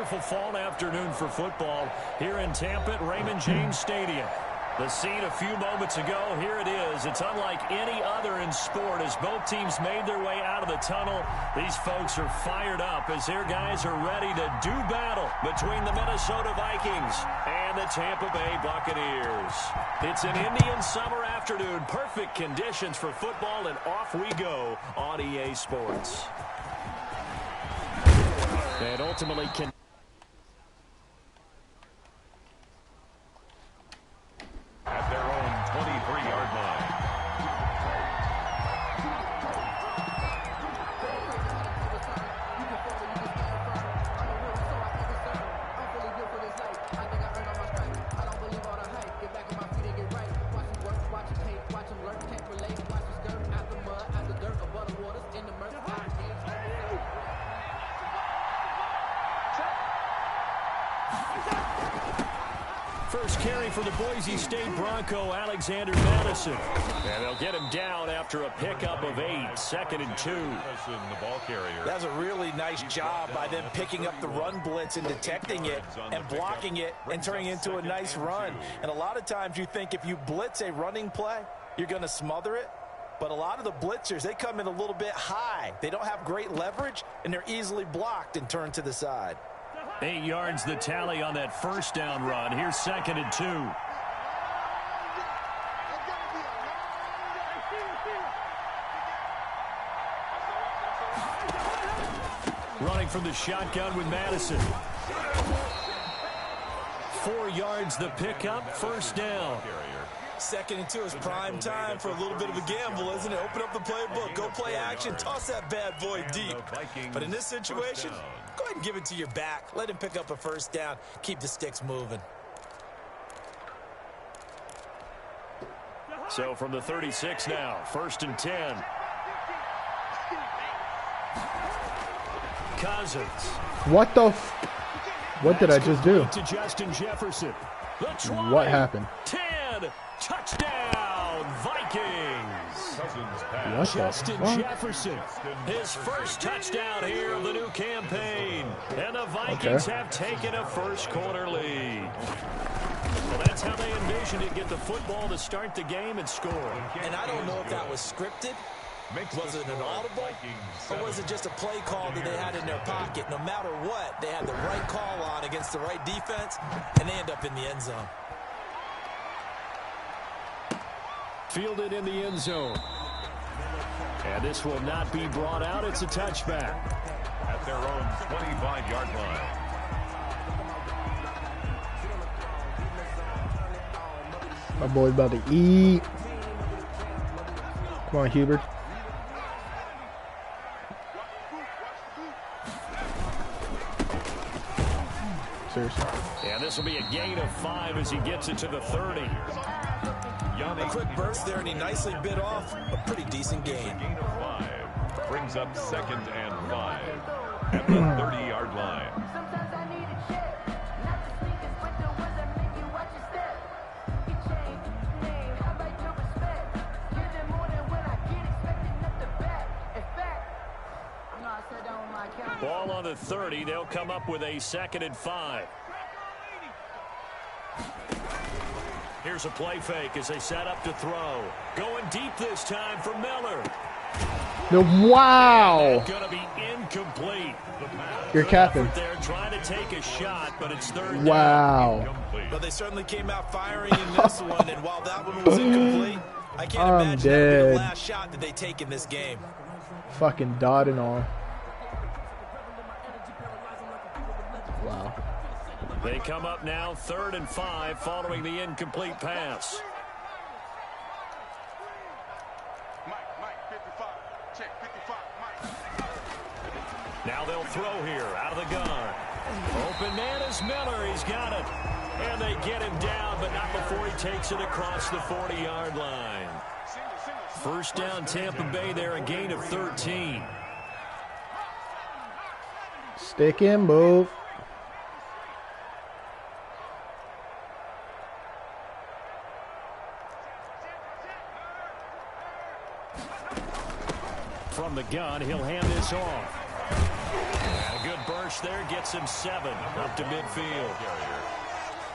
beautiful fall afternoon for football here in Tampa at Raymond James Stadium. The scene a few moments ago, here it is. It's unlike any other in sport as both teams made their way out of the tunnel. These folks are fired up as their guys are ready to do battle between the Minnesota Vikings and the Tampa Bay Buccaneers. It's an Indian summer afternoon. Perfect conditions for football, and off we go on EA Sports. And ultimately can... at their own 23-yard line. First carry for the Boise State Bronco, Alexander Madison. And they'll get him down after a pickup of 8, 2nd and 2. The ball carrier. That's a really nice job by them picking up the run blitz and detecting it and blocking it and turning it into a nice run. And a lot of times you think if you blitz a running play, you're going to smother it. But a lot of the blitzers, they come in a little bit high. They don't have great leverage, and they're easily blocked and turned to the side. 8 yards the tally on that first down run. Here's 2nd and 2. Running from the shotgun with Madison. 4 yards the pickup, first down. 2nd and 2 is prime time for a little bit of a gamble, isn't it? Open up the playbook, go play action, toss that bad boy deep. But in this situation, go ahead and give it to your back. Let him pick up a first down. Keep the sticks moving. So from the 36 now, 1st and 10. Cousins. What the what did I just do? To Justin Jefferson. What happened? 10. Touchdown, Vikings. What Justin Jefferson, his first touchdown here of the new campaign. And the Vikings have taken a first-quarter lead. Well, that's how they envisioned it, get the football to start the game and score. And I don't know if that was scripted. Was it an audible? Or was it just a play call that they had in their pocket? No matter what, they had the right call on against the right defense, and they end up in the end zone. Fielded in the end zone. And this will not be brought out. It's a touchback. At their own 25-yard line. My boy's about to eat. Come on, Hubert. Seriously. And this will be a gain of 5 as he gets it to the 30. A quick burst there, and he nicely bit off a pretty decent gain. A gain of 5 brings up 2nd and 5 at the 30-yard line. Ball on the 30. They'll come up with a 2nd and 5. Here's a play fake as they set up to throw. Going deep this time for Miller. Wow. Going to be incomplete. You're capping. They're trying to take a shot, but it's 3rd wow. down. But they certainly came out firing in this one, and while that one was incomplete, I can't imagine that would be the last shot that they take in this game. Fucking dot and all. Wow. They come up now 3rd and 5 following the incomplete pass. Now they'll throw here out of the gun. Open man is Miller. He's got it. And they get him down, but not before he takes it across the 40-yard line. First down Tampa Bay there, a gain of 13. Stick and move. From the gun, he'll hand this off. And a good burst push there gets him 7 up to midfield.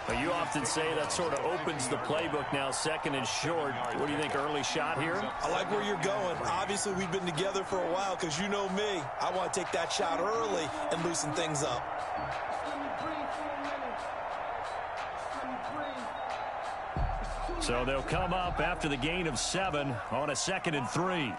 Well, you often say that sort of opens the playbook now, 2nd and short. What do you think, early shot here? I like where you're going. Obviously, we've been together for a while because you know me. I want to take that shot early and loosen things up. So they'll come up after the gain of 7 on a 2nd and 3.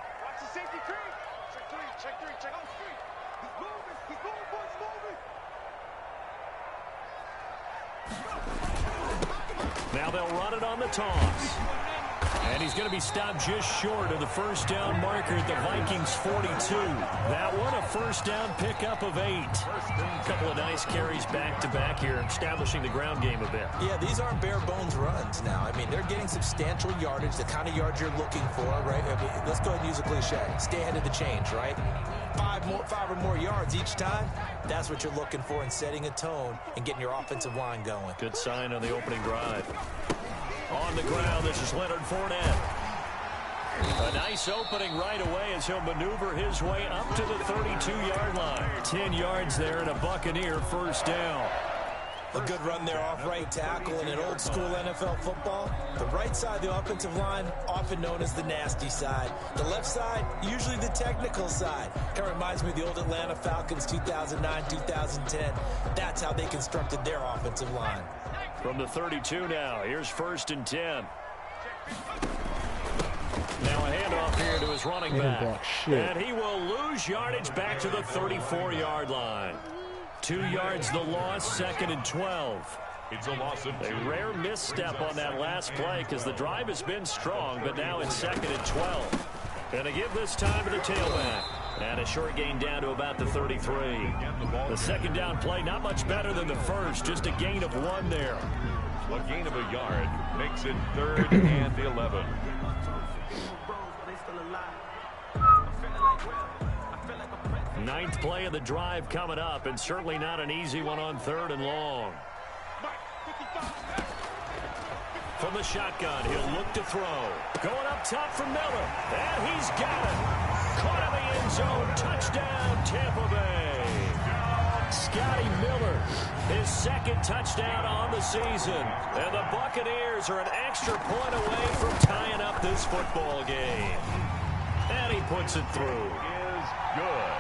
Now they'll run it on the toss. And he's going to be stopped just short of the first down marker at the Vikings 42. That one, a first down pickup of 8. A couple of nice carries back-to-back here, establishing the ground game a bit. Yeah, these aren't bare-bones runs now. I mean, they're getting substantial yardage, the kind of yards you're looking for, right? I mean, let's go ahead and use a cliche. Stay ahead of the change, right? 5 or more yards each time. That's what you're looking for in setting a tone and getting your offensive line going. Good sign on the opening drive. On the ground, this is Leonard Fournette. A nice opening right away as he'll maneuver his way up to the 32-yard line. 10 yards there and a Buccaneer first down. A good run there off right tackle in an old-school NFL football. The right side of the offensive line, often known as the nasty side. The left side, usually the technical side. Kind of reminds me of the old Atlanta Falcons 2009-2010. That's how they constructed their offensive line. From the 32 now, here's 1st and 10. Now a handoff here to his running back. And he will lose yardage back to the 34-yard line. 2 yards the loss, 2nd and 12. It's a loss of 2. A rare misstep on that last play because the drive has been strong, but now it's 2nd and 12. And to give this time to the tailback. And a short gain down to about the 33. The second down play, not much better than the first, just a gain of 1 there. A gain of a yard makes it 3rd and 11. Ninth play of the drive coming up, and certainly not an easy one on 3rd and long. From the shotgun, he'll look to throw. Going up top for Miller, and he's got it. Caught in the end zone, touchdown, Tampa Bay. Scotty Miller, his 2nd touchdown on the season. And the Buccaneers are an extra point away from tying up this football game. And he puts it through. Is good.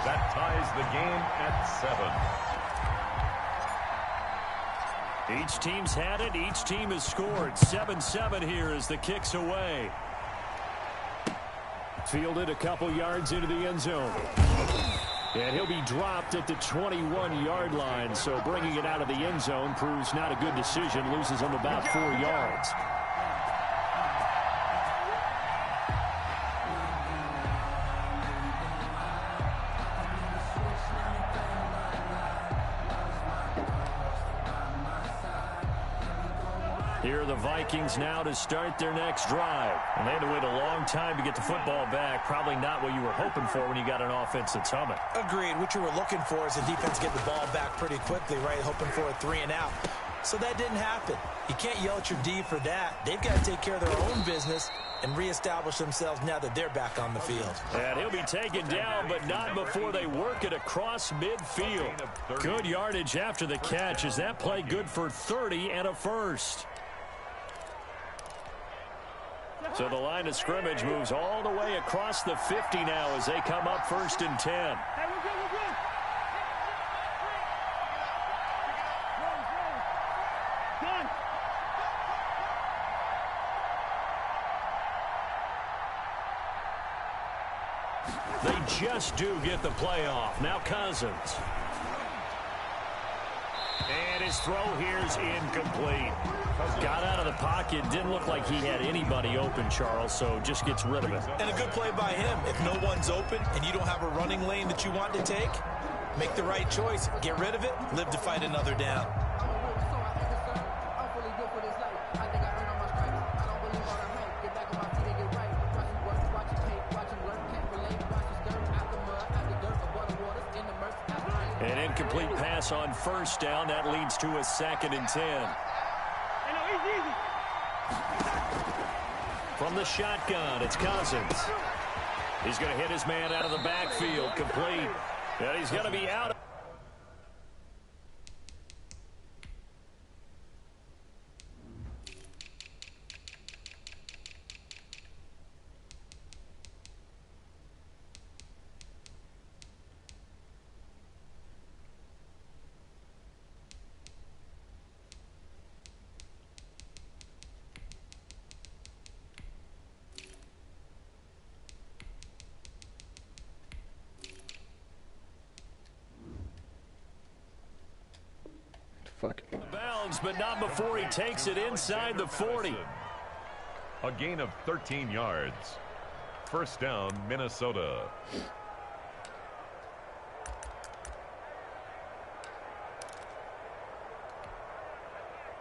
That ties the game at 7. Each team's had it. Each team has scored. 7-7 here as the kick's away. Fielded a couple yards into the end zone. And he'll be dropped at the 21-yard line. So bringing it out of the end zone proves not a good decision. Loses him about 4 yards. Here are the Vikings now to start their next drive. And they had to wait a long time to get the football back. Probably not what you were hoping for when you got an offense that's humming. Agreed. What you were looking for is the defense get the ball back pretty quickly, right? Hoping for a 3 and out. So that didn't happen. You can't yell at your D for that. They've got to take care of their own business and reestablish themselves now that they're back on the field. And he'll be taken down, but not before they work it across midfield. Good yardage after the catch. Is that play good for 30 and a first? So the line of scrimmage moves all the way across the 50 now as they come up 1st and 10. They just do get the playoff. Now Cousins. And his throw here is incomplete. Got out of the pocket. Didn't look like he had anybody open, Charles, so just gets rid of it. And a good play by him. If no one's open and you don't have a running lane that you want to take, make the right choice. Get rid of it. Live to fight another down. An incomplete pass on first down. That leads to a 2nd and 10. From the shotgun, it's Cousins. He's going to hit his man out of the backfield. Complete. And he's going to be out. Fuck. Bounds, but not before he takes it inside the 40. A gain of 13 yards. First down, Minnesota.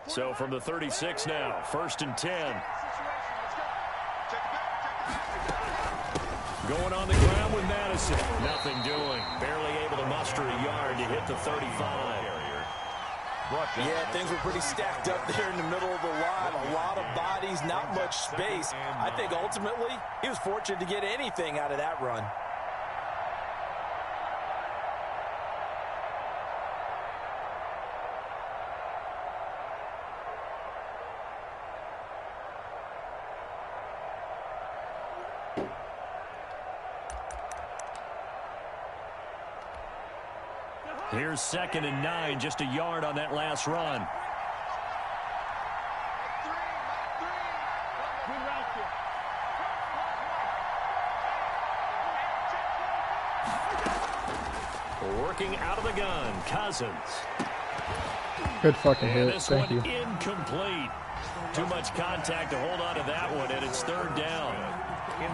So from the 36 now, 1st and 10. Going on the ground with Madison. Nothing doing. Barely able to muster a yard to hit the 35. Yeah, things were pretty stacked up there in the middle of the line. A lot of bodies, not much space. I think ultimately he was fortunate to get anything out of that run. Here's 2nd and 9, just a yard on that last run. Working out of the gun, Cousins. Good fucking And hit. this Thank one you. incomplete. Too much contact to hold on to that one, and it's 3rd down.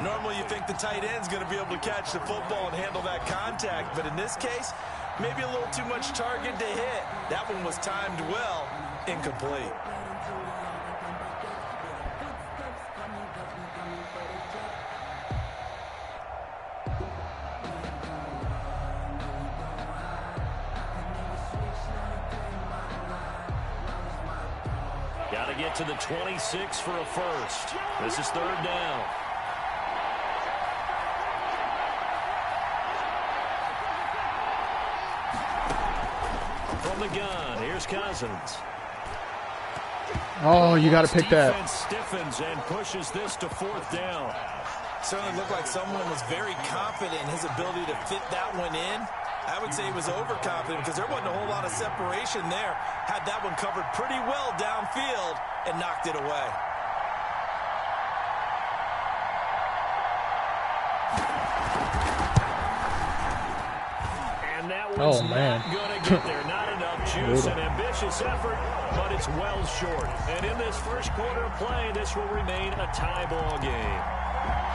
Normally you think the tight end's going to be able to catch the football and handle that contact, but in this case, maybe a little too much target to hit. That one was timed well, incomplete. Got to get to the 26 for a first. This is 3rd down. From the gun, here's Cousins. Oh, you got to pick that. Defense stiffens and pushes this to 4th down. Certainly looked like someone was very confident in his ability to fit that one in. I would say he was overconfident because there wasn't a whole lot of separation there. Had that one covered pretty well downfield and knocked it away. And that one's man. not going to get there. Not enough juice. An ambitious effort, but it's well short. And in this first quarter of play, this will remain a tie ball game.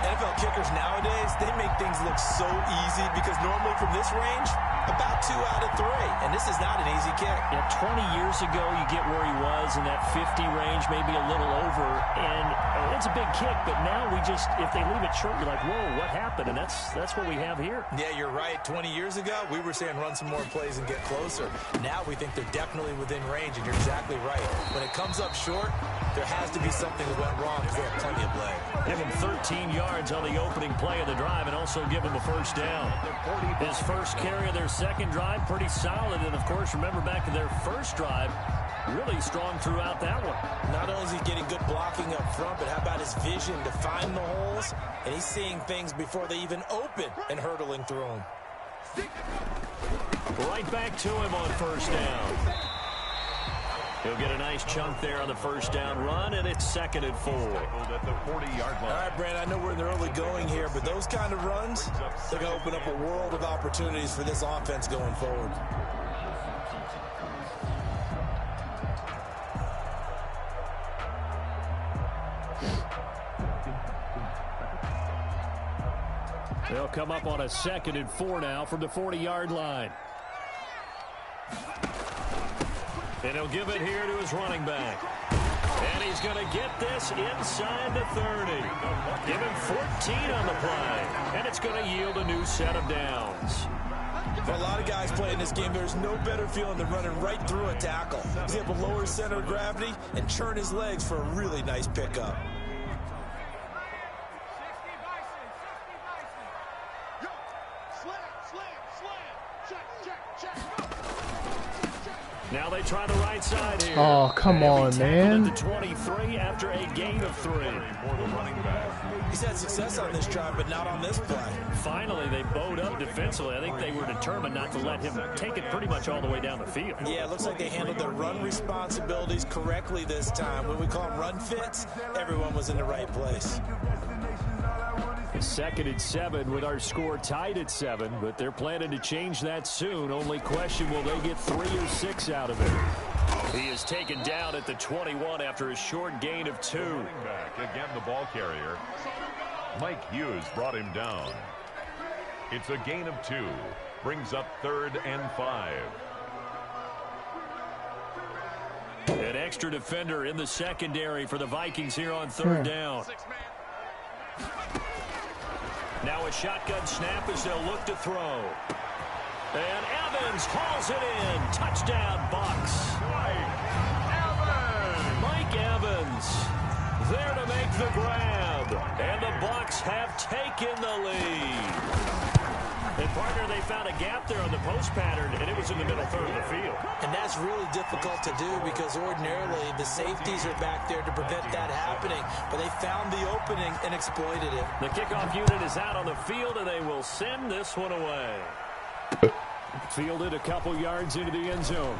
NFL kickers nowadays, they make things look so easy because normally from this range, about 2 out of 3. And this is not an easy kick. Yeah, 20 years ago, you get where he was in that 50 range, maybe a little over. And it's a big kick, but now we just, if they leave it short, you're like, whoa, what happened? And that's what we have here. Yeah, you're right. 20 years ago, we were saying run some more plays and get closer. Now we think they're definitely within range, and you're exactly right. When it comes up short, there has to be something that went wrong because they have plenty of leg. Give him 13 yards on the opening play of the drive and also give him a first down. His first carry of their second drive, pretty solid. And, of course, remember back to their first drive, really strong throughout that one. Not only is he getting good blocking up front, but how about his vision to find the holes? And he's seeing things before they even open and hurtling through them. Right back to him on first down. He'll get a nice chunk there on the first down run, and it's 2nd and 4. At the 40-yard line. All right, Brand, I know we're in the early going here, but those kind of runs, they're going to open up a world of opportunities for this offense going forward. They'll come up on a 2nd and 4 now from the 40-yard line. And he'll give it here to his running back. And he's going to get this inside the 30. Give him 14 on the play. And it's going to yield a new set of downs. For a lot of guys playing this game, there's no better feeling than running right through a tackle. He's able to lower his center of gravity and churn his legs for a really nice pickup. Now they try the right side here. Oh, come on, man. At the 23 after a gain of 3. For the running back. He's had success on this drive, but not on this play. Finally, they bowed up defensively. I think they were determined not to let him take it pretty much all the way down the field. Yeah, it looks like they handled their run responsibilities correctly this time. When we call them run fits, everyone was in the right place. 2nd and 7 with our score tied at 7, but they're planning to change that soon. Only question, will they get 3 or 6 out of it? He is taken down at the 21 after a short gain of 2. Running back, again the ball carrier. Mike Hughes brought him down. It's a gain of 2. Brings up 3rd and 5. An extra defender in the secondary for the Vikings here on 3rd down. Now a shotgun snap as they'll look to throw. And Evans hauls it in. Touchdown, Bucs. Mike Evans there to make the grab. And the Bucs have taken the lead. And, partner, they found a gap there on the post pattern, and it was in the middle third of the field. And that's really difficult to do because ordinarily the safeties are back there to prevent that happening. But they found the opening and exploited it. The kickoff unit is out on the field, and they will send this one away. Fielded a couple yards into the end zone.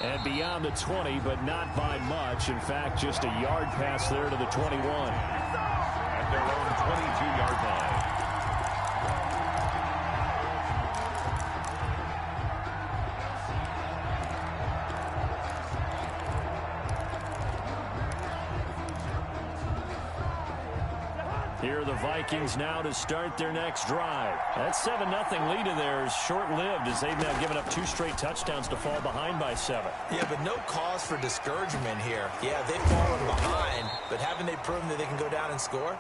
And beyond the 20, but not by much. In fact, just a yard pass there to the 21. At their own 22-yard line. Here are the Vikings now to start their next drive. That 7-0 lead of theirs short-lived as they've now given up 2 straight touchdowns to fall behind by 7. Yeah, but no cause for discouragement here. Yeah, they've fallen behind, but haven't they proven that they can go down and score?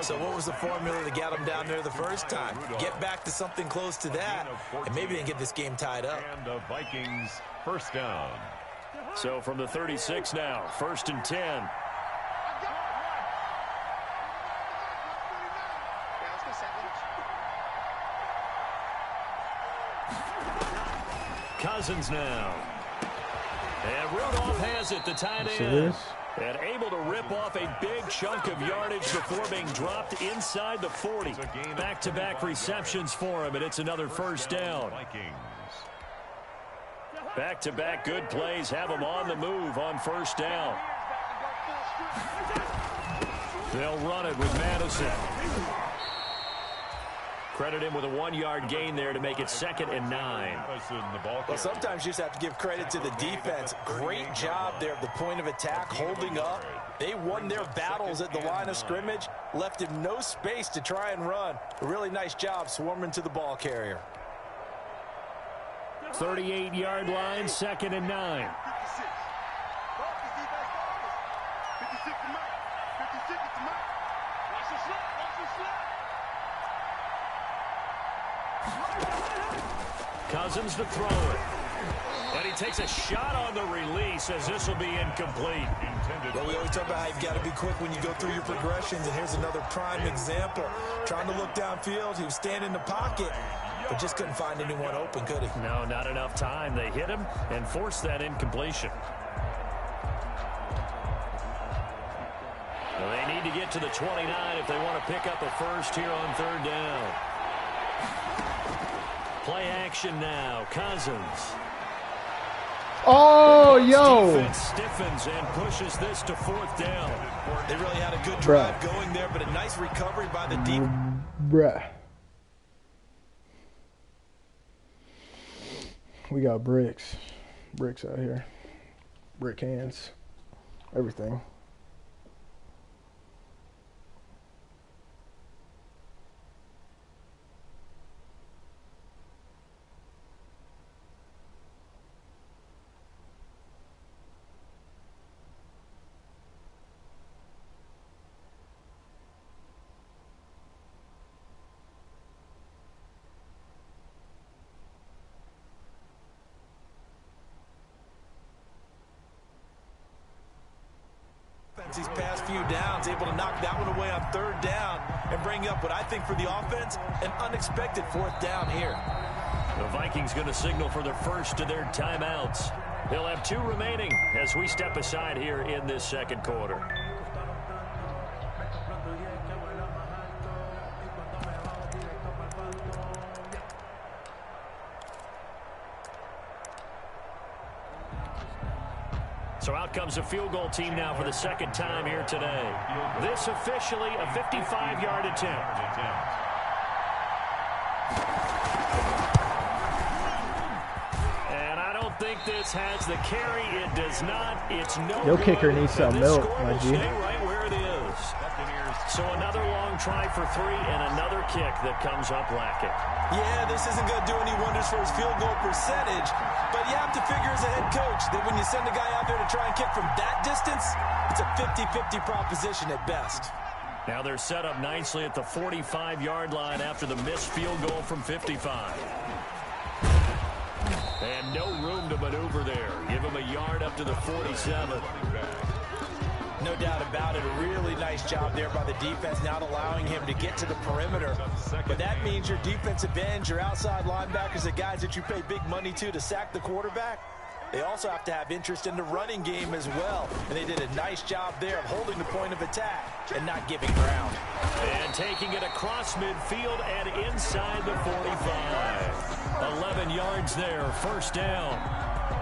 So what was the formula to get them down there the first time? Get back to something close to that, and maybe they can get this game tied up. And the Vikings first down. So from the 36 now, 1st and 10. Cousins now. And Rudolph has it, the tight end. And able to rip off a big chunk of yardage before being dropped inside the 40. Back-to-back receptions for him, and it's another first down. Back-to-back good plays have him on the move on first down. They'll run it with Madison. Credit him with a 1-yard gain there to make it 2nd and 9. Well, sometimes you just have to give credit to the defense. Great job there at the point of attack, holding up. They won their battles at the line of scrimmage, left him no space to try and run. A really nice job swarming to the ball carrier. 38-yard line, 2nd and 9. Cousins to throw it. And he takes a shot on the release as this will be incomplete. Well, we always talk about how you've got to be quick when you go through your progressions, and here's another prime example. Trying to look downfield, he was standing in the pocket, but just couldn't find anyone open, could he? No, not enough time. They hit him and forced that incompletion. Well, they need to get to the 29 if they want to pick up a first here on 3rd down. Play action now. Cousins. Oh, yo. Defense stiffens and pushes this to 4th down. They really had a good drive going there, but a nice recovery by the deep. Bruh. We got bricks. Bricks out here. Brick hands. Everything. These past few downs, able to knock that one away on 3rd down and bring up what I think for the offense, an unexpected 4th down here. The Vikings going to signal for their first of their timeouts. They'll have 2 remaining as we step aside here in this second quarter. So out comes a field goal team now for the second time here today. This officially a 55-yard attempt. And I don't think this has the carry. It does not. It's no Your good. kicker needs some milk, my G. Stay right where it is. So another long try for 3 and another kick that comes up lacking. Yeah, this isn't going to do any wonders for his field goal percentage, but you have to figure as a head coach that when you send a guy out there to try and kick from that distance, it's a 50-50 proposition at best. Now they're set up nicely at the 45-yard line after the missed field goal from 55. And no room to maneuver there. Give him a yard up to the 47. No doubt about it. A really nice job there by the defense, not allowing him to get to the perimeter. But that means your defensive ends, your outside linebackers, the guys that you pay big money to sack the quarterback, they also have to have interest in the running game as well. And they did a nice job there of holding the point of attack and not giving ground. And taking it across midfield and inside the 45. 11 yards there, first down.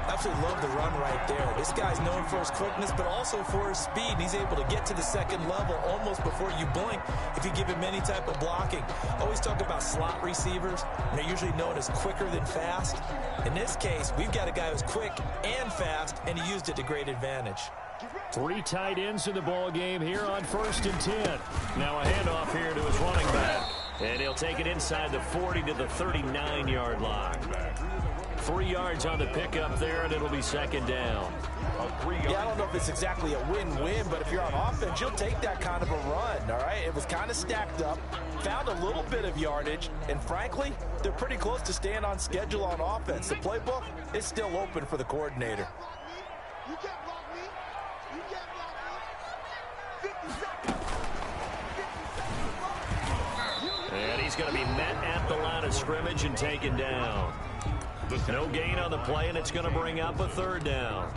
Absolutely love the run right there. This guy's known for his quickness, but also for his speed. And he's able to get to the second level almost before you blink if you give him any type of blocking. Always talk about slot receivers. And they're usually known as quicker than fast. In this case, we've got a guy who's quick and fast, and he used it to great advantage. 3 tight ends in the ball game here on 1st and 10. Now a handoff here to his running back. And he'll take it inside the 40 to the 39-yard line. 3 yards on the pickup there, and it'll be second down. Yeah, I don't know if it's exactly a win-win, but if you're on offense, you'll take that kind of a run, all right? It was kind of stacked up, found a little bit of yardage, and frankly, they're pretty close to staying on schedule on offense. The playbook is still open for the coordinator. You can't block me. You can't block me. 50 seconds. 50 seconds. And he's going to be met at the line of scrimmage and taken down. No gain on the play, and it's going to bring up a 3rd down.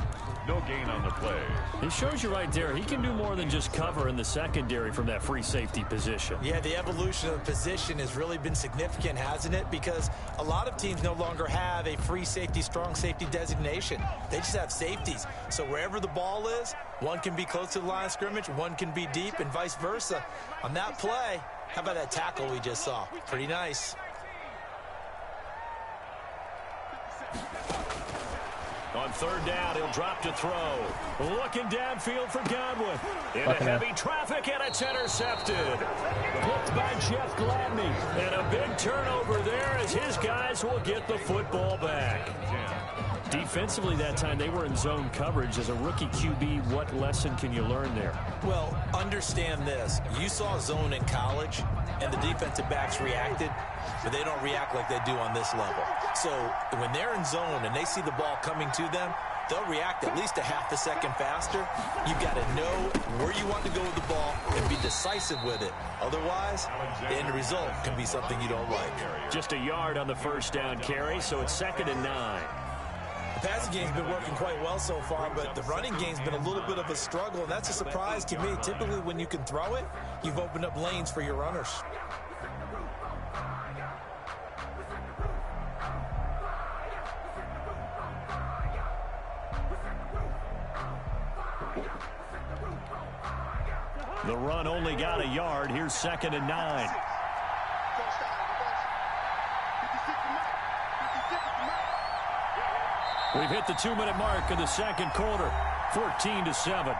No gain on the play. It shows you right there, he can do more than just cover in the secondary from that free safety position. Yeah, the evolution of the position has really been significant, hasn't it? Because a lot of teams no longer have a free safety, strong safety designation. They just have safeties. So wherever the ball is, one can be close to the line of scrimmage, one can be deep, and vice versa. On that play, how about that tackle we just saw? Pretty nice. On 3rd down, he'll drop to throw. Looking downfield for Godwin. Into heavy traffic, and it's intercepted. Picked by Jeff Gladney. And a big turnover there as his guys will get the football back. Defensively that time, they were in zone coverage. As a rookie QB, what lesson can you learn there? Well, understand this. You saw zone in college, and the defensive backs reacted, but they don't react like they do on this level. So when they're in zone and they see the ball coming to them, they'll react at least a half a second faster. You've got to know where you want to go with the ball and be decisive with it. Otherwise, the end result can be something you don't like. Just a yard on the 1st down carry, so it's 2nd and 9. The passing game's been working quite well so far, but the running game's been a little bit of a struggle, and that's a surprise to me. Typically, when you can throw it, you've opened up lanes for your runners. The run only got a yard. Here's 2nd and 9. We've hit the 2-minute mark in the second quarter. 14-7.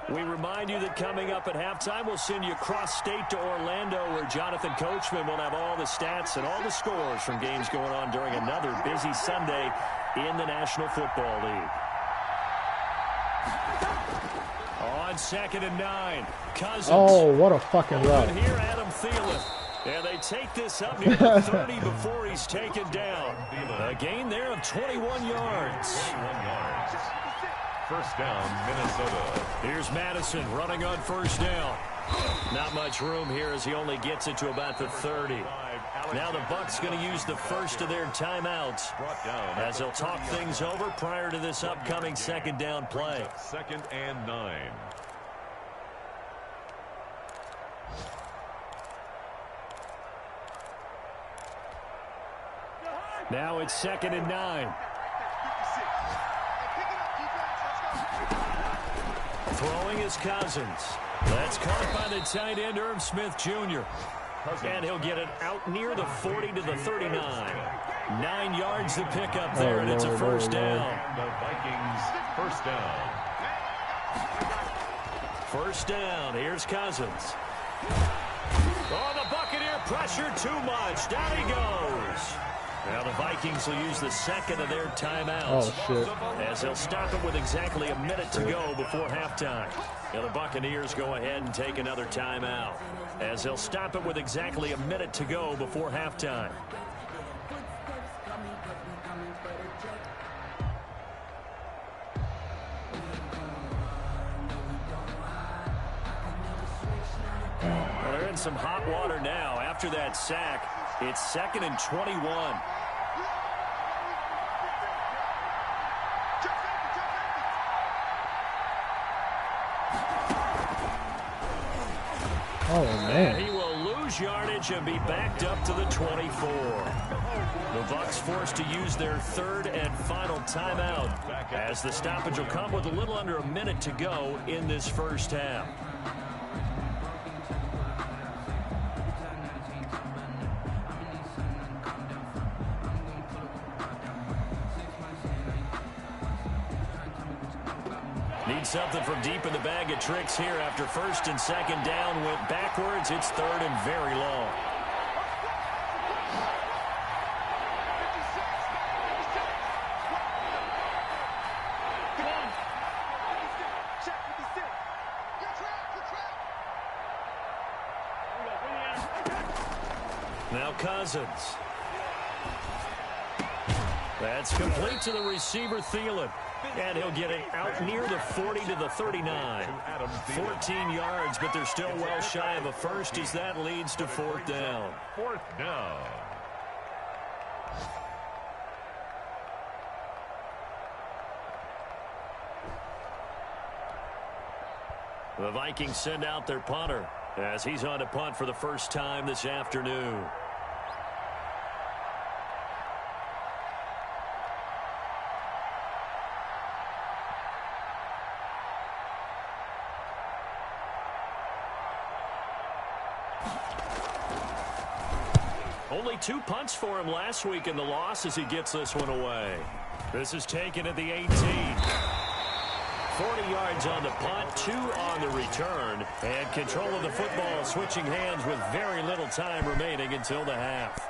We remind you that coming up at halftime, we'll send you cross-state to Orlando, where Jonathan Coachman will have all the stats and all the scores from games going on during another busy Sunday in the National Football League. On it's 2nd and 9. Cousins. Oh, what a fucking route. Here, Adam Thielen. And they take this up near the 30 before he's taken down. A gain there of 21 yards. 21 yards. First down, Minnesota. Here's Madison running on first down. Not much room here as he only gets it to about the 30. Now the Bucs going to use the first of their timeouts as they'll talk things over prior to this upcoming 2nd down play. 2nd and 9. Now it's 2nd and 9. Throwing is Cousins. That's caught by the tight end, Irv Smith Jr. And he'll get it out near the 40 to the 39. 9 yards to pick up there, and it's a first down. The Vikings first down. First down. Here's Cousins. Oh, the Buccaneer pressure too much. Down he goes. Now the Vikings will use the 2nd of their timeouts. Oh, shit. As they'll stop it with exactly a minute to go before halftime. Now the Buccaneers go ahead and take another timeout. As they'll stop it with exactly a minute to go before halftime. Well, they're in some hot water now. After that sack, it's 2nd and 21. Oh, man. He will lose yardage and be backed up to the 24. The Bucs forced to use their 3rd and final timeout as the stoppage will come with a little under a minute to go in this first half. Need something from deep in the bag of tricks here after 1st and 2nd down went backwards. It's 3rd and very long. Now Cousins. That's complete to the receiver, Thielen. And he'll get it out near the 40 to the 39. 14 yards, but they're still well shy of a first as that leads to 4th down. 4th down. The Vikings send out their punter as he's on to punt for the first time this afternoon. Only 2 punts for him last week in the loss as he gets this one away. This is taken at the 18. 40 yards on the punt, 2 on the return, and control of the football switching hands with very little time remaining until the half.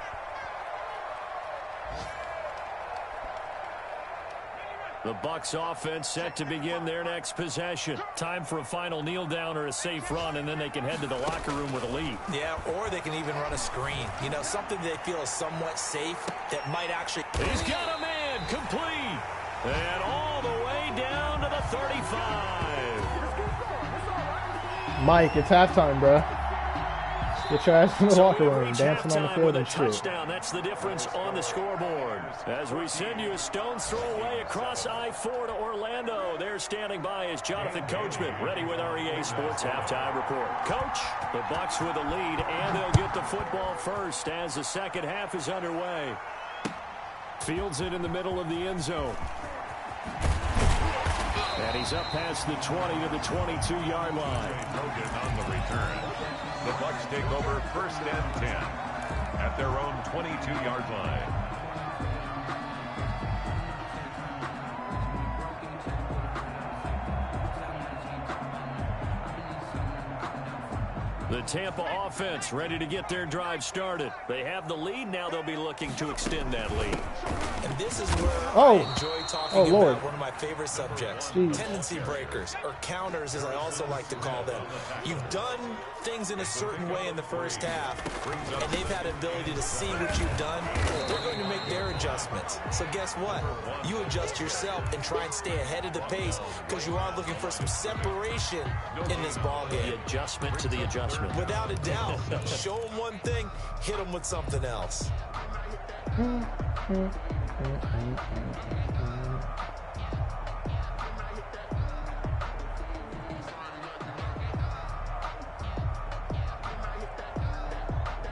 The Bucs offense set to begin their next possession. Time for a final kneel down or a safe run, and then they can head to the locker room with a lead. Yeah, or they can even run a screen. You know, something they feel is somewhat safe that might actually... He's got a man, complete, and all the way down to the 35. Mike, it's halftime, bro. Get your ass in the locker room, dancing on the field and shit. Touchdown. That's the difference on the scoreboard. As we send you a stone's throw away across I-4 to Orlando. There standing by is Jonathan Coachman, ready with our EA Sports Halftime Report. Coach, the Bucs with a lead, and they'll get the football first as the second half is underway. Fields it in the middle of the end zone. And he's up past the 20 to the 22-yard line. Hogan on the return. The Bucs take over 1st and 10 at their own 22-yard line. The Tampa offense ready to get their drive started. They have the lead. Now they'll be looking to extend that lead. And this is where I enjoy talking about one of my favorite subjects, tendency breakers, or counters as I also like to call them. You've done things in a certain way in the first half, and they've had ability to see what you've done. They're going to make their adjustments. So guess what? You adjust yourself and try and stay ahead of the pace because you are looking for some separation in this ball game. The adjustment to the adjustment. Without a doubt. Show them one thing, hit them with something else.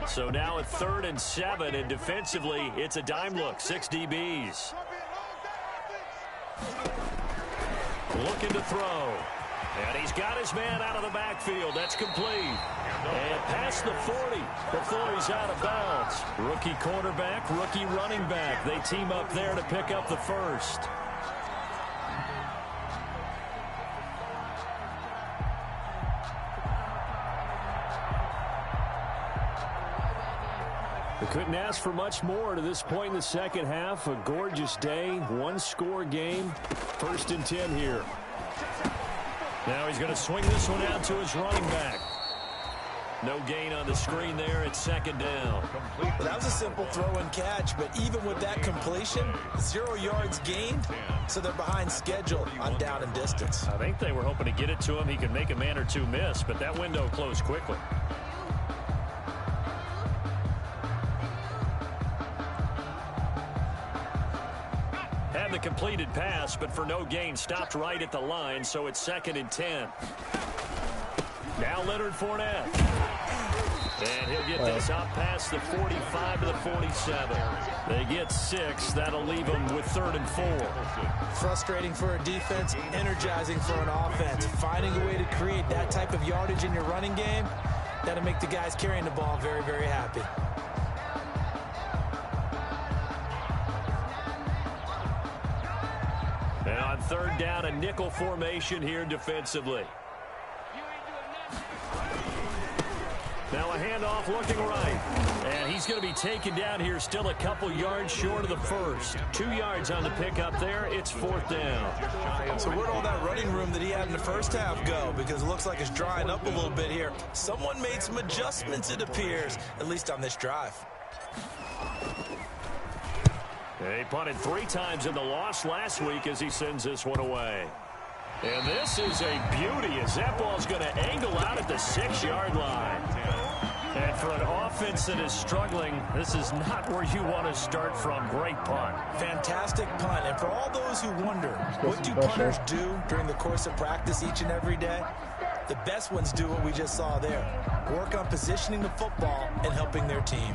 So now at 3rd and 7, and defensively, it's a dime look, 6 DBs. Looking to throw. And he's got his man out of the backfield. That's complete. And past the 40 before he's out of bounds. Rookie quarterback, rookie running back. They team up there to pick up the first. We couldn't ask for much more to this point in the second half. A gorgeous day, one-score game. 1st and 10 here. Now he's going to swing this one out to his running back. No gain on the screen there. It's 2nd down. Well, that was a simple throw and catch, but even with that completion, 0 yards gained, so they're behind schedule on down and distance. I think they were hoping to get it to him. He could make a man or two miss, but that window closed quickly. Had the completed pass, but for no gain, stopped right at the line, so it's 2nd and 10. Now Leonard Fournette. And he'll get this up past the 45 to the 47. They get 6. That'll leave them with 3rd and 4. Frustrating for a defense, energizing for an offense. Finding a way to create that type of yardage in your running game, that'll make the guys carrying the ball very, very happy. And on 3rd down, a nickel formation here defensively. Now a handoff looking right. And he's going to be taken down here, still a couple yards short of the first. 2 yards on the pickup there. It's 4th down. So where'd all that running room that he had in the first half go? Because it looks like it's drying up a little bit here. Someone made some adjustments, it appears, at least on this drive. He punted 3 times in the loss last week as he sends this one away. And this is a beauty as that ball's going to angle out at the 6-yard line. And for an offense that is struggling, this is not where you want to start from. Great punt. Fantastic punt. And for all those who wonder, what do punters do during the course of practice each and every day? The best ones do what we just saw there. Work on positioning the football and helping their team.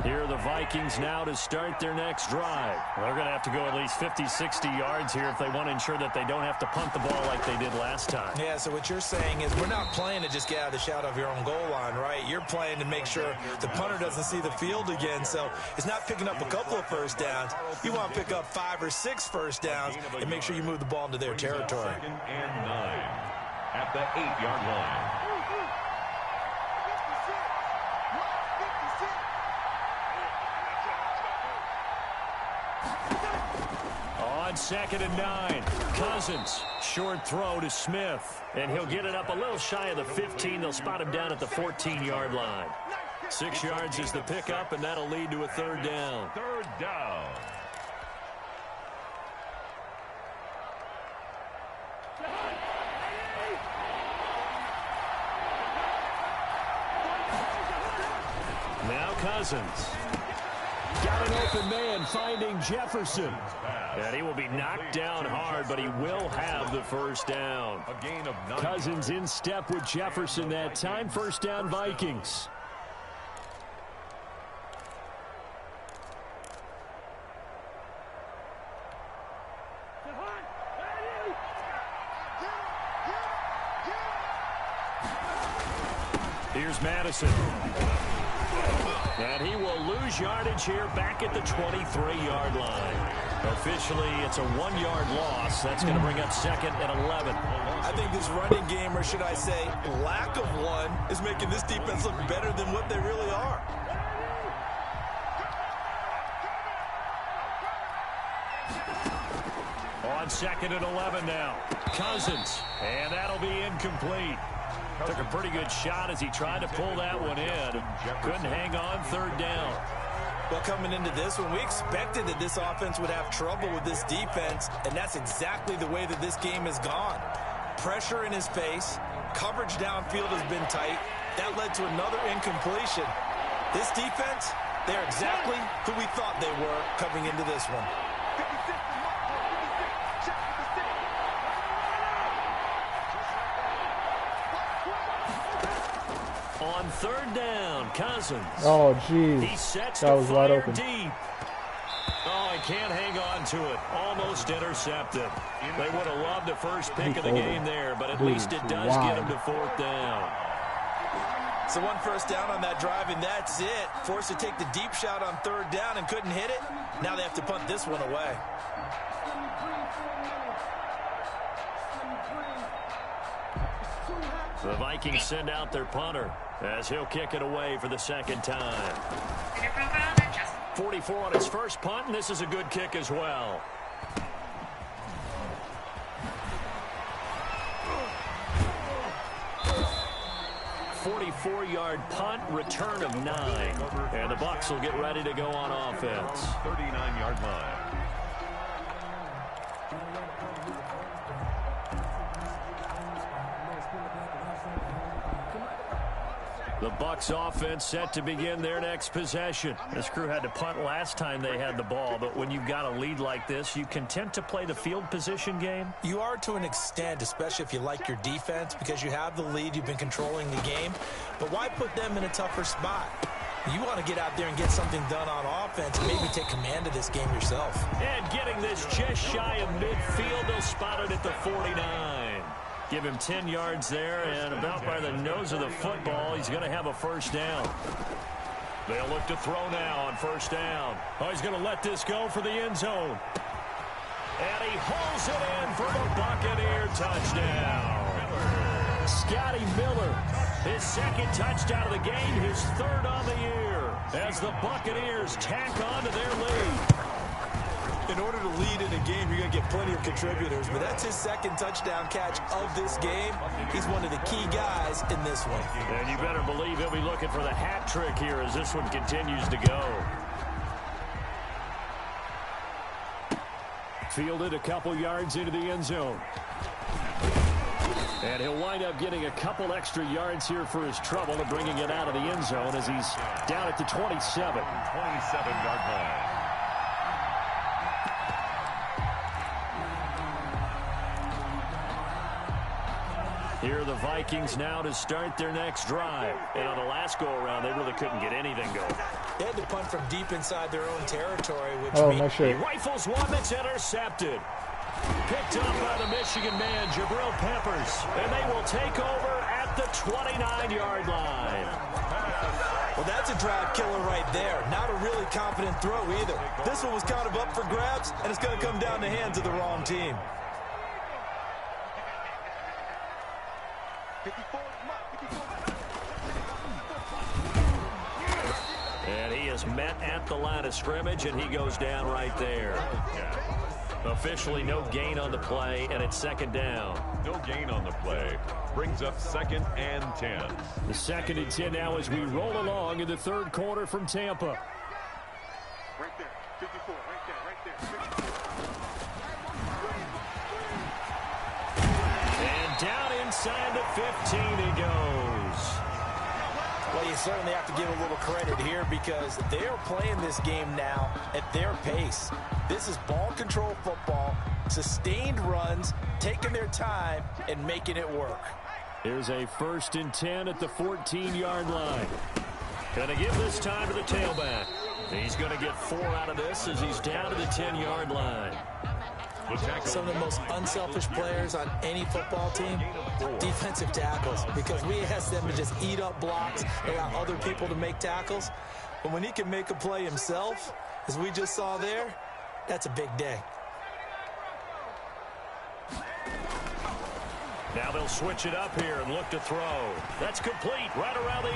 Here are the Vikings now to start their next drive. They're going to have to go at least 50, 60 yards here if they want to ensure that they don't have to punt the ball like they did last time. Yeah, so what you're saying is we're not playing to just get out of the shadow of your own goal line, right? You're playing to make sure the punter doesn't see the field again. So it's not picking up a couple of first downs. You want to pick up 5 or 6 first downs and make sure you move the ball into their territory. 2nd and 9 at the 8-yard line. On 2nd and 9, Cousins, short throw to Smith, and he'll get it up a little shy of the 15. They'll spot him down at the 14-yard line. 6 yards is the pickup, and that'll lead to a 3rd down. 3rd down. Now Cousins. Got an open man finding Jefferson. And he will be knocked down hard, but he will have the first down. A gain of 9. Cousins in step with Jefferson that time. First down, Vikings. Here's Madison. And he will lose yardage here back at the 23-yard line. Officially, it's a 1-yard loss. That's going to bring up second and 11. I think this running game, or should I say lack of one, is making this defense look better than what they really are. On second and 11 now. Cousins. And that'll be incomplete. Took a pretty good shot as he tried to pull that one in. Couldn't hang on third down. Well, coming into this one, we expected that this offense would have trouble with this defense, and that's exactly the way that this game has gone. Pressure in his face. Coverage downfield has been tight. That led to another incompletion. This defense, they're exactly who we thought they were coming into this one. On third down, Cousins. Oh, geez. He sets That the was wide fire open. deep. Oh, he can't hang on to it. Almost intercepted. They would have loved a first pick of the game there, but at least it does get them to fourth down. So one first down on that drive, and that's it. Forced to take the deep shot on third down and couldn't hit it. Now they have to punt this one away. The Vikings send out their punter as he'll kick it away for the second time. 44 on his first punt, and this is a good kick as well. .44-yard punt, return of 9. And the Bucs will get ready to go on offense. 39-yard line. The Bucs offense set to begin their next possession. This crew had to punt last time they had the ball, but when you've got a lead like this, you content to play the field position game? You are to an extent, especially if you like your defense, because you have the lead, you've been controlling the game. But why put them in a tougher spot? You want to get out there and get something done on offense and maybe take command of this game yourself. And getting this just shy of midfield, they'll spot it at the 49. Give him 10 yards there, and about by the nose of the football, he's going to have a first down. They'll look to throw now on first down. Oh, he's going to let this go for the end zone. And he holds it in for the Buccaneer touchdown. Scotty Miller, his second touchdown of the game, his third on the year, as the Buccaneers tack on to their lead. In order to lead in a game, you're going to get plenty of contributors, but that's his second touchdown catch of this game. He's one of the key guys in this one. And you better believe he'll be looking for the hat trick here as this one continues to go. Fielded a couple yards into the end zone. And he'll wind up getting a couple extra yards here for his trouble and bringing it out of the end zone as he's down at the 27. 27-yard line. Here are the Vikings now to start their next drive. And on the last go-around, they really couldn't get anything going. They had to punt from deep inside their own territory, which my shit. He rifles one that's intercepted. Picked up by the Michigan man, Jabril Peppers. And they will take over at the 29-yard line. Well, that's a drive killer right there. Not a really confident throw either. This one was kind of up for grabs, and it's going to come down the hands of the wrong team. 54, And he is met at the line of scrimmage, and he goes down right there. Officially no gain on the play, and it's second down. No gain on the play. Brings up second and 10. The second and 10 now as we roll along in the third quarter from Tampa. right there. 54, right there. 54. And down inside the 15 he goes. Well, you certainly have to give a little credit here because they are playing this game now at their pace. This is ball control football, sustained runs, taking their time, and making it work. Here's a 1st and 10 at the 14-yard line. Gonna give this time to the tailback. He's gonna get 4 out of this as he's down to the 10-yard line. Some of the most unselfish players on any football team, defensive tackles, because we ask them to just eat up blocks, allow other people to make tackles. But when he can make a play himself, as we just saw there, that's a big day. Now they'll switch it up here and look to throw. That's complete right around the 8.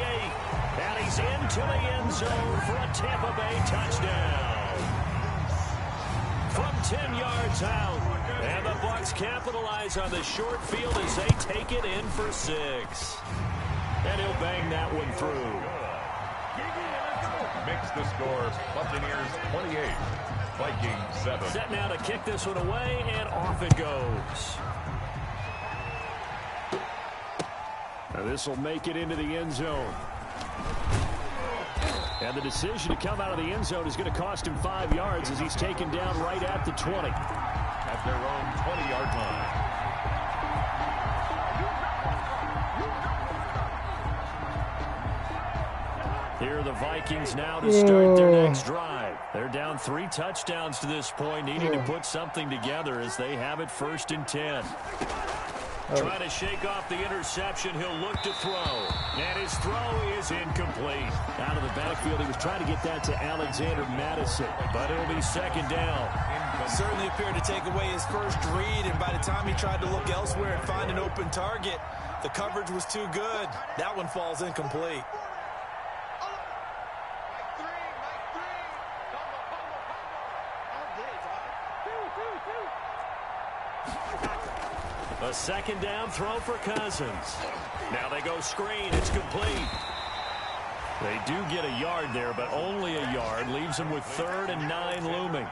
And he's into the end zone for a Tampa Bay touchdown. From 10 yards out. And the Bucs capitalize on the short field as they take it in for 6. And he'll bang that one through. Makes the score Buccaneers 28, Vikings 7. Set now to kick this one away, and off it goes. Now this will make it into the end zone. And the decision to come out of the end zone is going to cost him 5 yards as he's taken down right at the 20. At their own 20-yard line. Here are the Vikings now to start their next drive. They're down 3 touchdowns to this point, needing to put something together as they have it 1st and 10. Trying to shake off the interception. He'll look to throw. And his throw is incomplete. Out of the backfield, he was trying to get that to Alexander Madison. But it'll be 2nd down. Certainly appeared to take away his first read, and by the time he tried to look elsewhere and find an open target, the coverage was too good. That one falls incomplete. A 2nd down throw for Cousins. Now they go screen. It's complete. They do get a yard there, but only a yard. Leaves them with 3rd and 9 looming.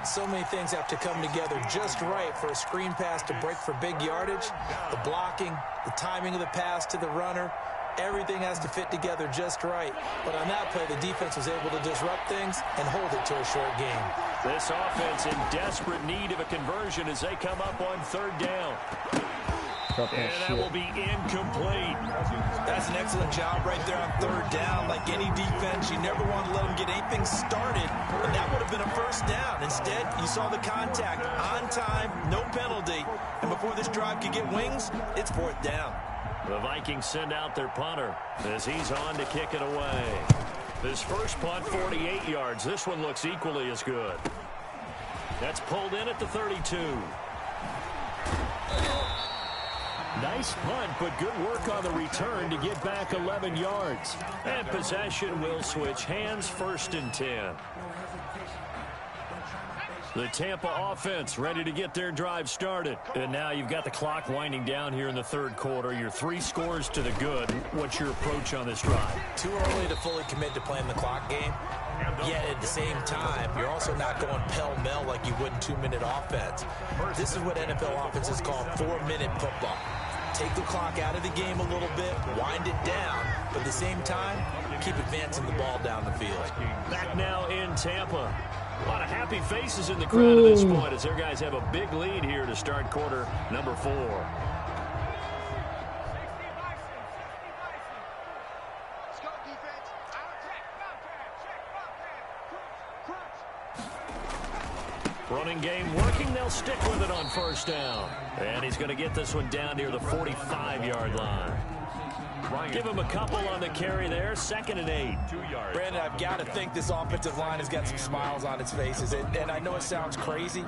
So many things have to come together just right for a screen pass to break for big yardage. The blocking, the timing of the pass to the runner, everything has to fit together just right. But on that play, the defense was able to disrupt things and hold it to a short game. This offense in desperate need of a conversion as they come up on 3rd down. And that will be incomplete. That's an excellent job right there on 3rd down. Like any defense, you never want to let them get anything started, and that would have been a 1st down. Instead, you saw the contact on time, no penalty, and before this drive could get wings, it's 4th down. The Vikings send out their punter as he's on to kick it away. His first punt, 48 yards. This one looks equally as good. That's pulled in at the 32. Nice punt, but good work on the return to get back 11 yards. And possession will switch hands, 1st and 10. The Tampa offense ready to get their drive started. And now you've got the clock winding down here in the 3rd quarter. You're 3 scores to the good. What's your approach on this drive? Too early to fully commit to playing the clock game. Yet at the same time, you're also not going pell-mell like you would in 2-minute offense. This is what NFL offenses call 4-minute football. Take the clock out of the game a little bit, wind it down, but at the same time, keep advancing the ball down the field. Back now in Tampa. A lot of happy faces in the crowd at this point as their guys have a big lead here to start quarter number 4. Running game working. They'll stick with it on 1st down. And he's going to get this one down near the 45-yard line. Give him a couple on the carry there. 2nd and 8. 2 yards. Brandon, I've got to think this offensive line has got some smiles on its faces. And I know it sounds crazy,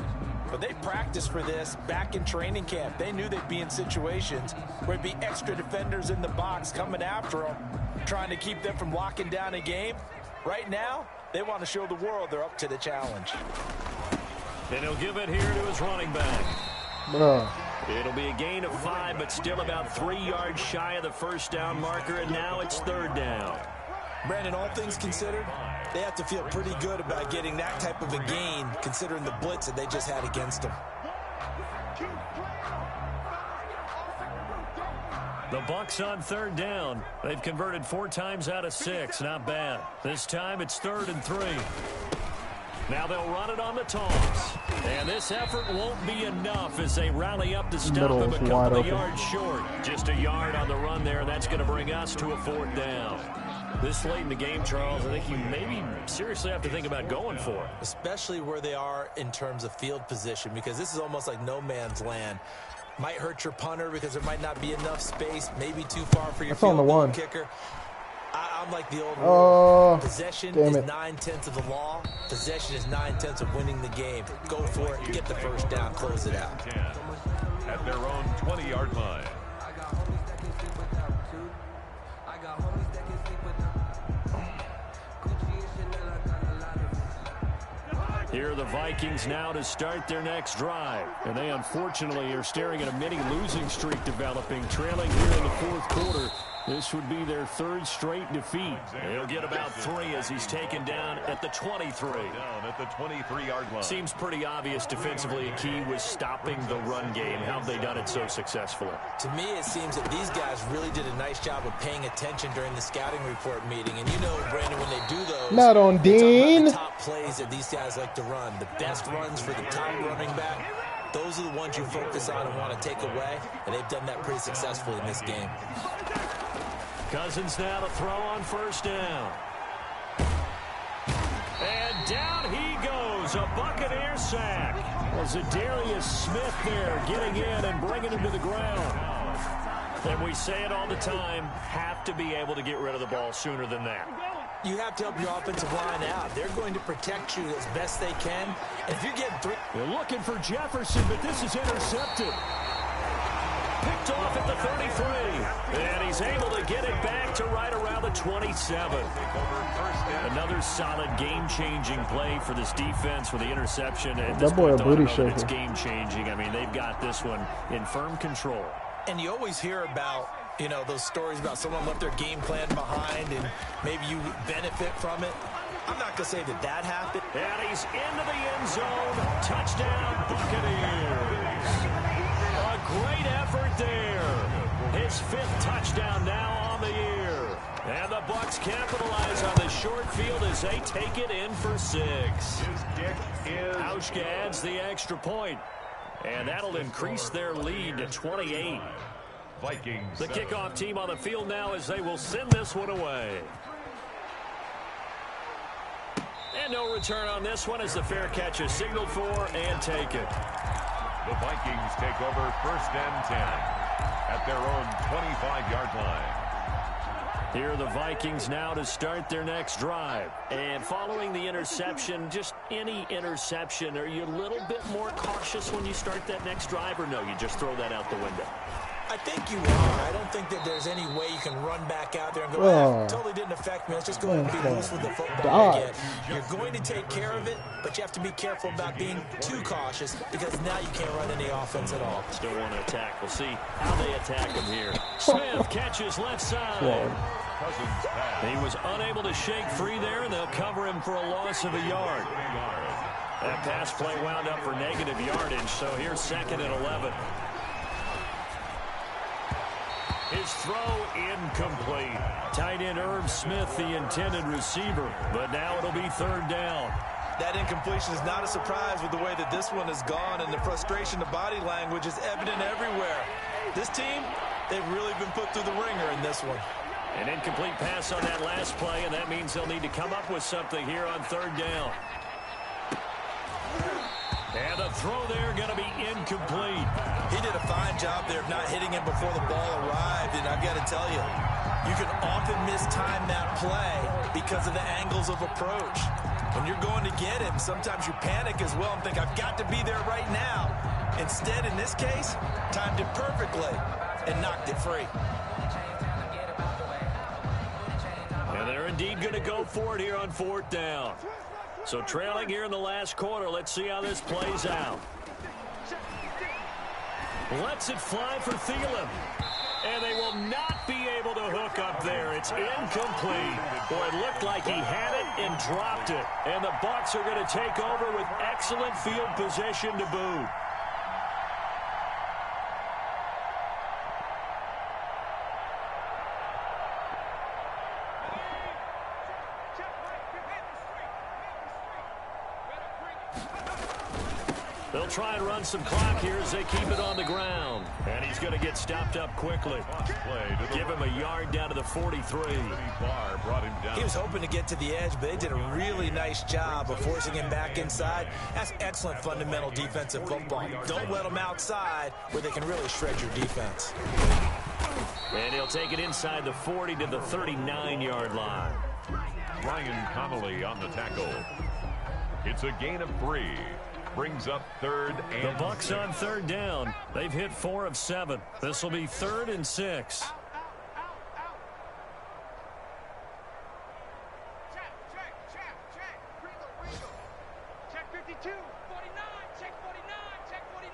but they practiced for this back in training camp. They knew they'd be in situations where there'd be extra defenders in the box coming after them, trying to keep them from locking down a game. Right now, they want to show the world they're up to the challenge. And he'll give it here to his running back. It'll be a gain of 5, but still about 3 yards shy of the 1st down marker, and now it's 3rd down. Brandon, all things considered, they have to feel pretty good about getting that type of a gain, considering the blitz that they just had against them. The Bucs on 3rd down. They've converted 4 times out of 6. Not bad. This time it's 3rd and 3. Now they'll run it on the toss. And this effort won't be enough as they rally up to stop him a couple of yards short. Just a yard on the run there, and that's going to bring us to a 4th down. This late in the game, Charles, I think you maybe seriously have to think about going for it. Especially where they are in terms of field position, because this is almost like no man's land. Might hurt your punter because there might not be enough space, maybe too far for your field goal kicker. I'm like the old Oh, rule. Possession is 9/10 of the law. Possession is 9/10 of winning the game. Go for it. Get the first down. Close it out. 10 at their own 20-yard line. Here are the Vikings now to start their next drive. And they unfortunately are staring at a mini losing streak developing, trailing here in the fourth quarter. This would be their third straight defeat. He'll get about 3 as he's taken down at the 23. Down at the 23-yard line. Seems pretty obvious defensively. A key was stopping the run game. How have they done it so successfully? To me, it seems that these guys really did a nice job of paying attention during the scouting report meeting. And you know, Brandon, when they do those, not on Dean. The top plays that these guys like to run, the best runs for the top running back, those are the ones you focus on and want to take away. And they've done that pretty successfully in this game. Cousins now to throw on first down. And down he goes. A Buccaneer sack. Was it Darius Smith there getting in and bringing him to the ground? And we say it all the time, have to be able to get rid of the ball sooner than that. You have to help your offensive line out. They're going to protect you as best they can. And if you're getting 3... They're looking for Jefferson, but this is intercepted. Picked off at the 33. And he's able to get it back to right around the 27. Another solid game-changing play for this defense with the interception. At this point, it's game-changing. I mean, they've got this one in firm control. And you always hear about, you know, those stories about someone left their game plan behind and maybe you benefit from it. I'm not going to say that that happened. And he's into the end zone. Touchdown, Buccaneers. A great effort there. His 5th touchdown now on the year. And the Bucs capitalize on the short field as they take it in for 6. His kick is... Auschka adds the extra point. And that'll increase their lead to 28. Vikings. The kickoff team on the field now as they will send this one away. And no return on this one as the fair catch is signaled for and taken. The Vikings take over 1st and 10 at their own 25-yard line. Here are the Vikings now to start their next drive. And following the interception, just any interception, are you a little bit more cautious when you start that next drive, or no, you just throw that out the window? I think you are. I don't think that there's any way you can run back out there and go, totally didn't affect me. Let's just go ahead and be loose with the football again. You're going to take care of it, but you have to be careful about being too cautious because now you can't run any offense at all. Still want to attack. We'll see how they attack him here. Smith catches left side. He was unable to shake free there, and they'll cover him for a loss of a yard. That pass play wound up for negative yardage, so here's 2nd and 11. His throw incomplete. Tight end Irv Smith, the intended receiver, but now it'll be 3rd down. That incompletion is not a surprise with the way that this one has gone, and the frustration, the body language is evident everywhere. This team, they've really been put through the ringer in this one. An incomplete pass on that last play, and that means they'll need to come up with something here on 3rd down. And the throw there going to be incomplete. He did a fine job there of not hitting him before the ball arrived, and I've got to tell you, you can often mistime that play because of the angles of approach. When you're going to get him, sometimes you panic as well and think, I've got to be there right now. Instead, in this case, timed it perfectly and knocked it free. And they're indeed going to go for it here on 4th down. So trailing here in the last quarter, let's see how this plays out. Lets it fly for Thielen. And they will not be able to hook up there. It's incomplete. Boy, it looked like he had it and dropped it. And the Bucs are going to take over with excellent field position to boot. They'll try and run some clock here as they keep it on the ground. And he's going to get stopped up quickly. Give him a yard down to the 43. He was hoping to get to the edge, but they did a really nice job of forcing him back inside. That's excellent fundamental defensive football. Don't let them outside where they can really shred your defense. And he'll take it inside the 40 to the 39-yard line. Ryan Connolly on the tackle. It's a gain of 3. Brings up 3rd and The Bucs 6. on 3rd down. They've hit 4 of 7. This will be 3rd and 6. Check 52. 49. Check 49. Check 49.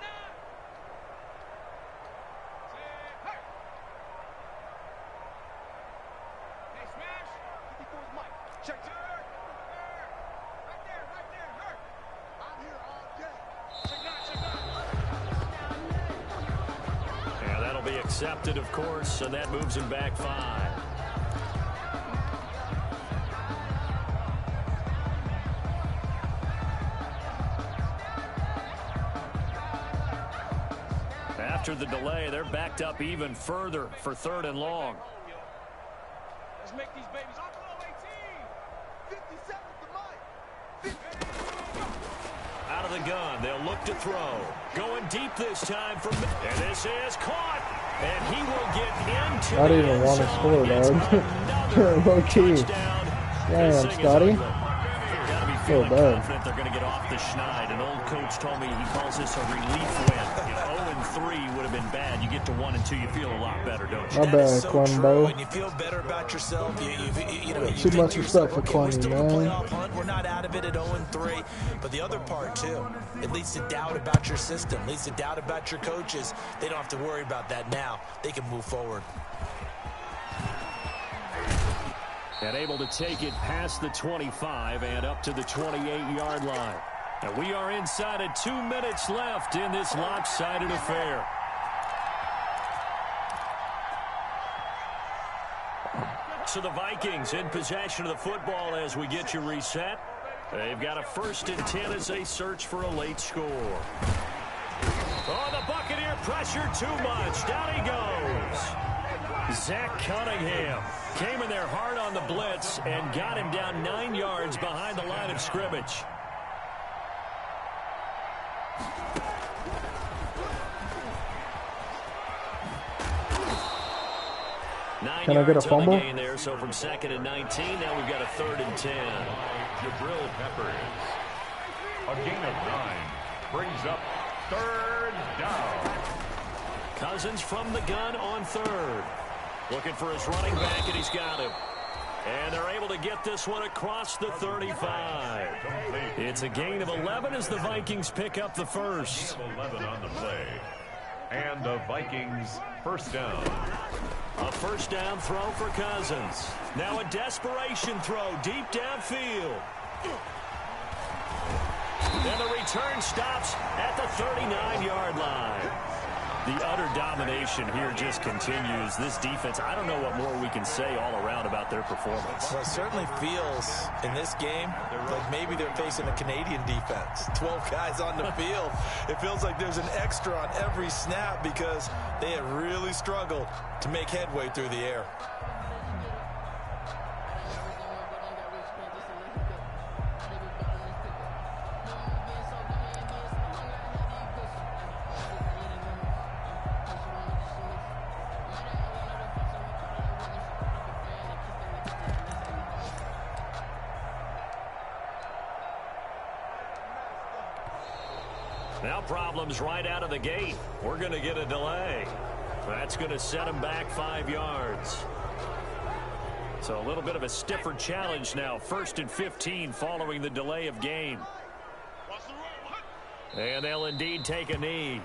Hey, smash. 54 is Mike. Check. Right there. Hurt. I'm here all day. Check 9. Yeah, that'll be accepted, of course, and that moves him back 5. After the delay, they're backed up even further for 3rd and long. Let's make these babies. 57 to Mike. Out of the gun, they'll look to throw. Going deep this time for, and this is caught, and he will get into I the didn't even end want to zone. score, It's dog. another Low key. touchdown. Damn, This thing is Scotty. over. Gotta be feeling bad. confident they're going to get off the schneid. An old coach told me he calls this a relief win. If 0-3 would have been bad, you get to 1-2, you feel a lot better, don't you? My That is bad, so Clem true, Bo. and you feel better about yourself. You know, you Too think much to respect yourself, for okay, we're Clemmy, still in the man. playoff hunt. We're not out of it at 0-3. But the other part, too, it leads to doubt about your system, leads to doubt about your coaches. They don't have to worry about that now. They can move forward. And able to take it past the 25 and up to the 28-yard line. And we are inside of 2 minutes left in this lopsided affair. So the Vikings in possession of the football as we get you reset. They've got a 1st and 10 as they search for a late score. Oh, the Buccaneer pressure too much. Down he goes. Zach Cunningham came in there hard on the blitz and got him down 9 yards behind the line of scrimmage. Can I get a fumble? Gain there, so from 2nd and 19, now we've got a 3rd and 10. Jabril Peppers. A gain of 9. Brings up 3rd down. Cousins from the gun on 3rd. Looking for his running back, and he's got him. And they're able to get this one across the 35. It's a gain of 11 as the Vikings pick up the 1st. 11 on the play. And the Vikings 1st down. A 1st down throw for Cousins. Now a desperation throw deep downfield. And the return stops at the 39-yard line. The utter domination here just continues. This defense, I don't know what more we can say all around about their performance. Well, it certainly feels in this game like maybe they're facing a Canadian defense. 12 guys on the field. It feels like there's an extra on every snap because they have really struggled to make headway through the air. Now problems right out of the gate. We're going to get a delay. That's going to set them back 5 yards. So a little bit of a stiffer challenge now. 1st and 15 following the delay of game. And they'll indeed take a knee.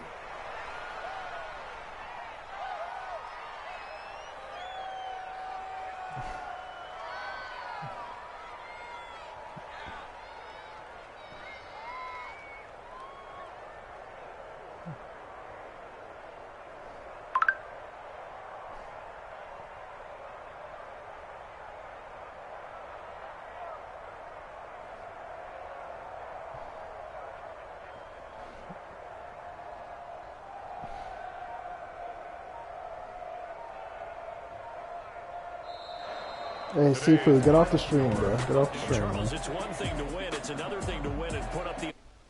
Hey, Seafood, get off the stream, bro. Get off the stream, man. Charles, it's one thing to win. It's another thing to win and put up the